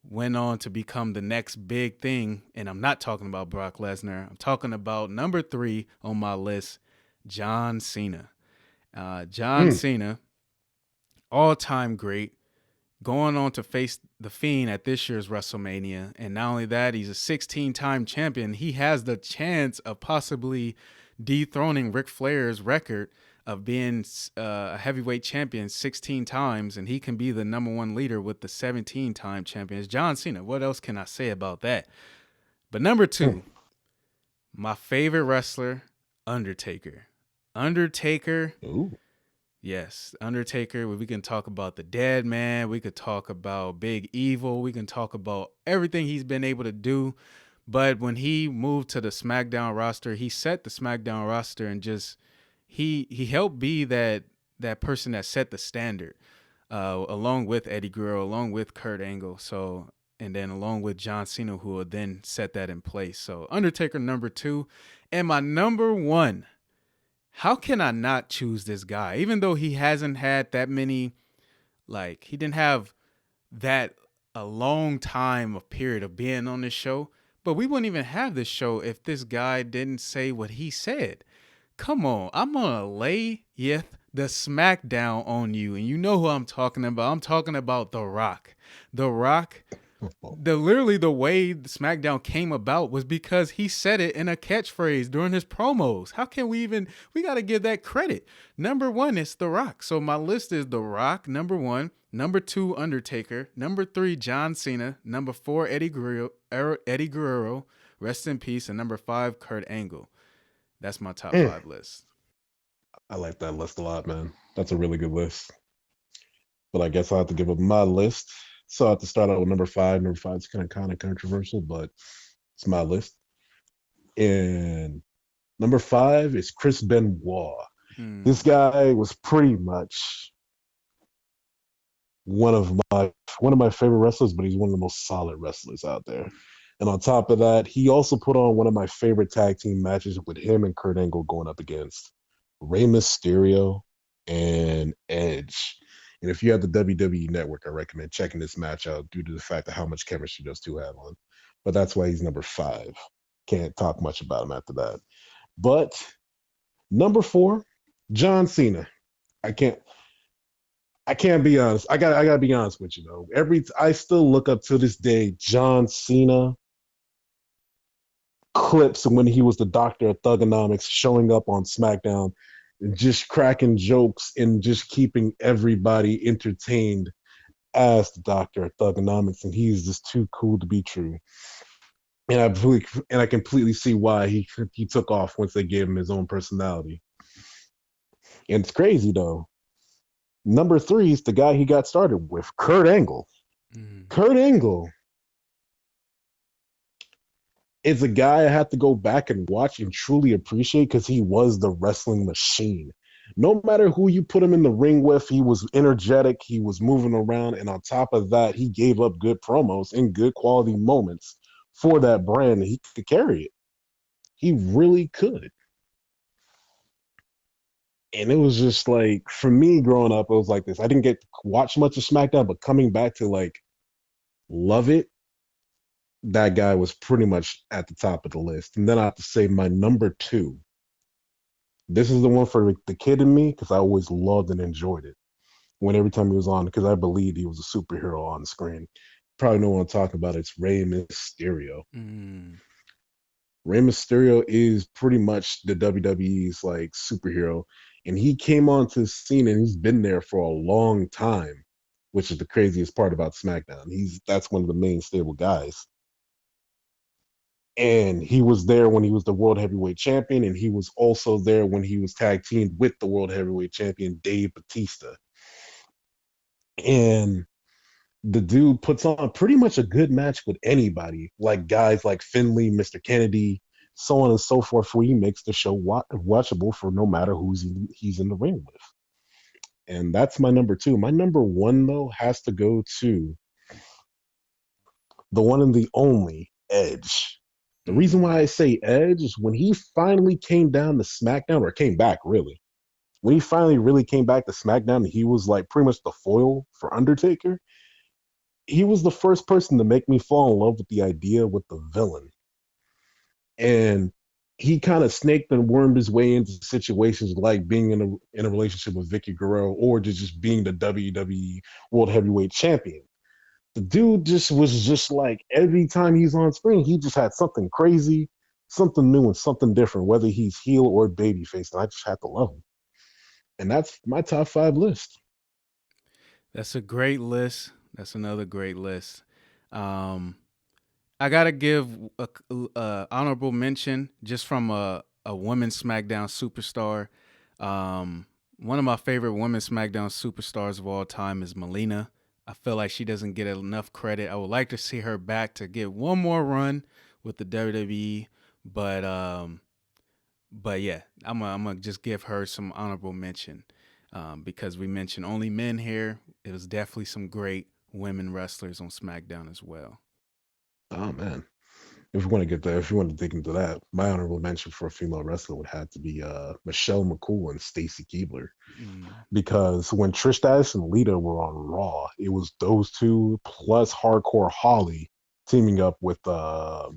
went on to become the next big thing. And I'm not talking about Brock Lesnar. I'm talking about number 3 on my list, John Cena. John Mm. Cena, all time great, going on to face the Fiend at this year's WrestleMania. And not only that, he's a 16-time champion. He has the chance of possibly dethroning Ric Flair's record of being a heavyweight champion 16 times, and he can be the number 1 leader with the 17-time champions. John Cena, what else can I say about that? But number 2, my favorite wrestler, Undertaker. Undertaker, Ooh. yes, Undertaker. We can talk about the Dead Man. We could talk about Big Evil. We can talk about everything he's been able to do. But when he moved to the SmackDown roster, he set the SmackDown roster and just he helped be that person that set the standard, along with Eddie Guerrero, along with Kurt Angle. So and then along with John Cena, who will then set that in place. So Undertaker number 2, and my number 1. How can I not choose this guy? Even though he hasn't had that many, like, he didn't have that a long time of period of being on this show, but we wouldn't even have this show if this guy didn't say what he said. Come on, I'm gonna lay the Smackdown on you, and you know who I'm talking about. I'm talking about The Rock. The Rock, literally the way SmackDown came about was because he said it in a catchphrase during his promos. How can we got to give that credit. Number 1 is The Rock. So my list is The Rock, number 1, number 2, Undertaker, number 3, John Cena, number 4, Eddie Guerrero, rest in peace, and number 5, Kurt Angle. That's my top Mm. 5 list. I like that list a lot, man. That's a really good list. But I guess I'll have to give up my list. So I have to start out with number 5. Number 5 is kind of controversial, but it's my list. And number 5 is Chris Benoit. This guy was pretty much one of my favorite wrestlers, but he's one of the most solid wrestlers out there. And on top of that, he also put on one of my favorite tag team matches with him and Kurt Angle going up against Rey Mysterio and Edge. And if you have the WWE Network, I recommend checking this match out due to the fact of how much chemistry those two have on. But that's why he's number 5. Can't talk much about him after that. But number 4, John Cena. I can't be honest. I gotta be honest with you though. I still look up to this day John Cena clips when he was the Doctor of Thugonomics showing up on SmackDown and just cracking jokes and just keeping everybody entertained as the Doctor of Thugonomics, and he's just too cool to be true. And I completely see why he took off once they gave him his own personality. And it's crazy though. Number 3 is the guy he got started with, Kurt Angle. Kurt Angle is a guy I have to go back and watch and truly appreciate because he was the wrestling machine. No matter who you put him in the ring with, he was energetic, he was moving around, and on top of that, he gave up good promos and good quality moments for that brand, and he could carry it. He really could. And it was just like, for me growing up, it was like this. I didn't get to watch much of SmackDown, but coming back to like love it, that guy was pretty much at the top of the list. And then I have to say my number 2. This is the one for the kid in me because I always loved and enjoyed it when every time he was on, because I believed he was a superhero on screen. Probably know what I'm talking about. It's Rey Mysterio. Rey Mysterio is pretty much the WWE's like superhero, and he came onto the scene and he's been there for a long time, which is the craziest part about SmackDown. That's one of the main stable guys. And he was there when he was the world heavyweight champion, and he was also there when he was tag teamed with the world heavyweight champion Dave Batista. And the dude puts on pretty much a good match with anybody, like guys like Finley, Mr. Kennedy, so on and so forth, where he makes the show watchable for no matter he's in the ring with. And that's my number two. My number one, though, has to go to the one and the only Edge. The reason why I say Edge is when he finally came down to SmackDown, or came back really, when he finally really came back to SmackDown, he was like pretty much the foil for Undertaker. He was the first person to make me fall in love with the idea with the villain. And he kind of snaked and wormed his way into situations like being in a relationship with Vicky Guerrero, or just being the WWE World Heavyweight Champion. The dude was just like, every time he's on screen, he just had something crazy, something new, and something different, whether he's heel or babyface. And I just had to love him. And that's my top 5 list. That's a great list. That's another great list. I gotta give a honorable mention just from a women's SmackDown superstar. One of my favorite women's SmackDown superstars of all time is Melina. I feel like she doesn't get enough credit. I would like to see her back to get one more run with the WWE, but yeah, I'm gonna just give her some honorable mention because we mentioned only men here. It was definitely some great women wrestlers on SmackDown as well. Oh man. If you want to get there, if you want to dig into that, my honorable mention for a female wrestler would have to be Michelle McCool and Stacy Keibler. Because when Trish Stratus and Lita were on Raw, it was those two plus Hardcore Holly teaming up with the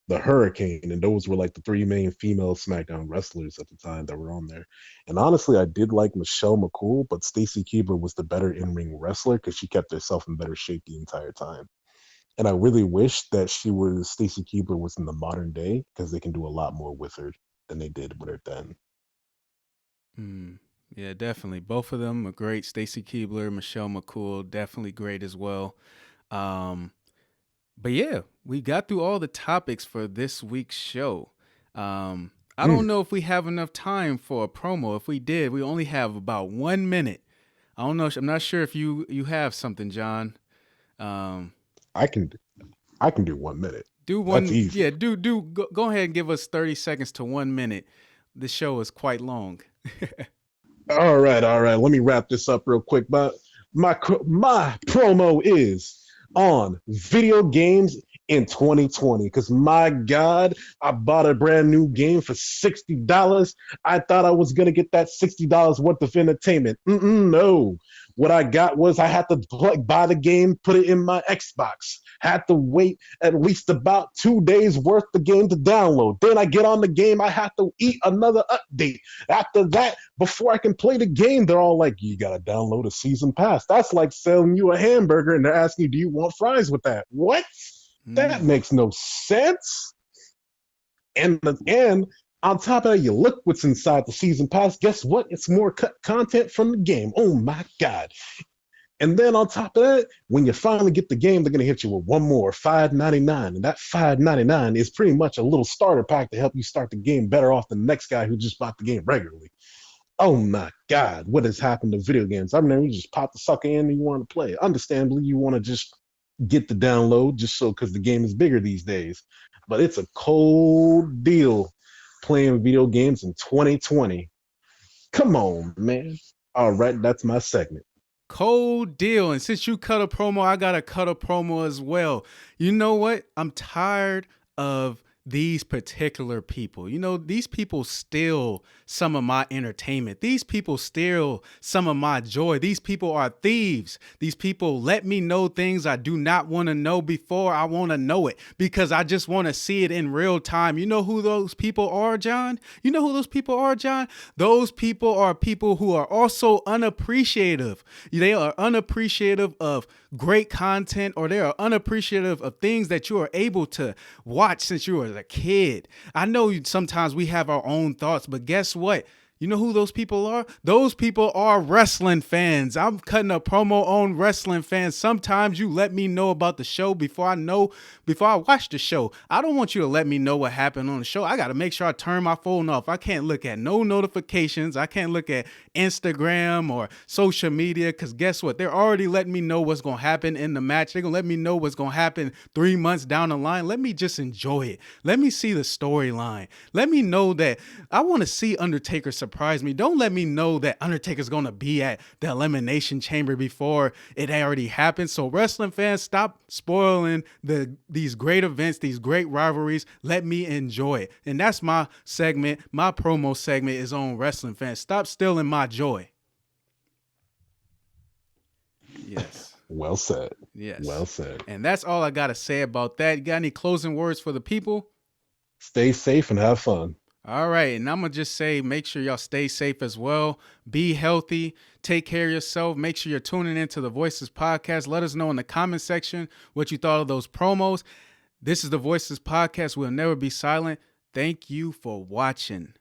Hurricane, and those were like the 3 main female SmackDown wrestlers at the time that were on there. And honestly, I did like Michelle McCool, but Stacy Keibler was the better in-ring wrestler because she kept herself in better shape the entire time. And I really wish that Stacy Keibler was in the modern day, because they can do a lot more with her than they did with her then. Yeah, definitely. Both of them are great. Stacy Keibler, Michelle McCool, definitely great as well. But yeah, we got through all the topics for this week's show. I don't know if we have enough time for a promo. If we did, we only have about 1 minute. I don't know. I'm not sure if you have something, John. I can do 1 minute. Do one. That's easy. Yeah, go ahead and give us 30 seconds to 1 minute. The show is quite long. All right. Let me wrap this up real quick. But my promo is on video games in 2020, because my God, I bought a brand new game for $60. I thought I was gonna get that $60 worth of entertainment. No. What I got was I had to buy the game, put it in my Xbox. Had to wait at least about 2 days worth of game to download. Then I get on the game, I have to eat another update. After that, before I can play the game, they're all like, you gotta download a season pass. That's like selling you a hamburger and they're asking you, do you want fries with that? What? That makes no sense. And on top of that, you look what's inside the season pass. Guess what? It's more content from the game. Oh my God. And then on top of that, when you finally get the game, they're going to hit you with one more, $5.99. And that $5.99 is pretty much a little starter pack to help you start the game better off than the next guy who just bought the game regularly. Oh my God, what has happened to video games? I mean, you just pop the sucker in and you want to play. Understandably, you want to just get the download just so, because the game is bigger these days. But it's a cold deal playing video games in 2020. Come on, man. All right, that's my segment. Cold deal. And since you cut a promo, I got to cut a promo as well. You know what? I'm tired of these particular people. You know, these people steal some of my entertainment. These people steal some of my joy. These people are thieves. These people let me know things I do not want to know before I want to know it, because I just want to see it in real time. You know who those people are, John? You know who those people are, John? Those people are people who are also unappreciative. They are unappreciative of great content, or they are unappreciative of things that you are able to watch since you were a kid. I know sometimes we have our own thoughts, but guess what? You know who those people are? Those people are wrestling fans. I'm cutting a promo on wrestling fans. Sometimes you let me know about the show before I watch the show. I don't want you to let me know what happened on the show. I got to make sure I turn my phone off. I can't look at no notifications. I can't look at Instagram or social media, because guess what? They're already letting me know what's going to happen in the match. They're going to let me know what's going to happen 3 months down the line. Let me just enjoy it. Let me see the storyline. Let me know that I want to see Undertaker surprise me. Don't let me know that Undertaker's going to be at the Elimination Chamber before it already happened. So wrestling fans, stop spoiling these great events, these great rivalries. Let me enjoy it. And that's my segment. My promo segment is on wrestling fans. Stop stealing my joy. Yes. Well said. Yes. Well said. And that's all I got to say about that. You got any closing words for the people? Stay safe and have fun. All right. And I'm going to just say, make sure y'all stay safe as well. Be healthy. Take care of yourself. Make sure you're tuning into the Voiceless podcast. Let us know in the comment section what you thought of those promos. This is the Voiceless podcast. We'll never be silent. Thank you for watching.